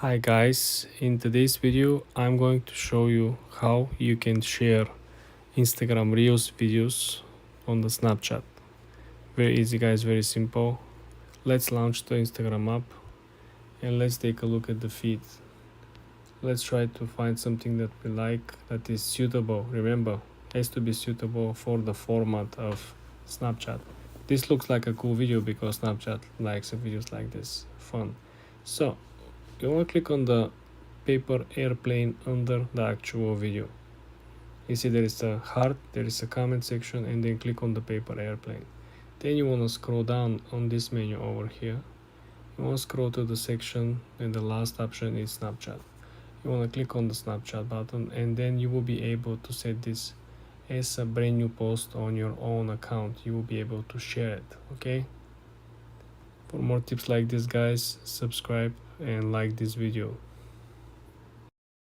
Hi guys, in today's video I'm going to show you how you can share Instagram Reels videos on the Snapchat. Very easy guys, very simple. Let's launch the Instagram app and let's take a look at the feed. Let's try to find something that we like, that is suitable. Remember, it has to be suitable for the format of Snapchat. This looks like a cool video because Snapchat likes videos like this, fun. So you want to click on the paper airplane under the actual video. You see there is a heart, there is a comment section, and then click on the paper airplane. Then you want to scroll down on this menu over here. You want to scroll to the section and the last option is Snapchat. You want to click on the Snapchat button and then you will be able to set this as a brand new post on your own account. You will be able to share it, okay? For more tips like this guys, subscribe and like this video.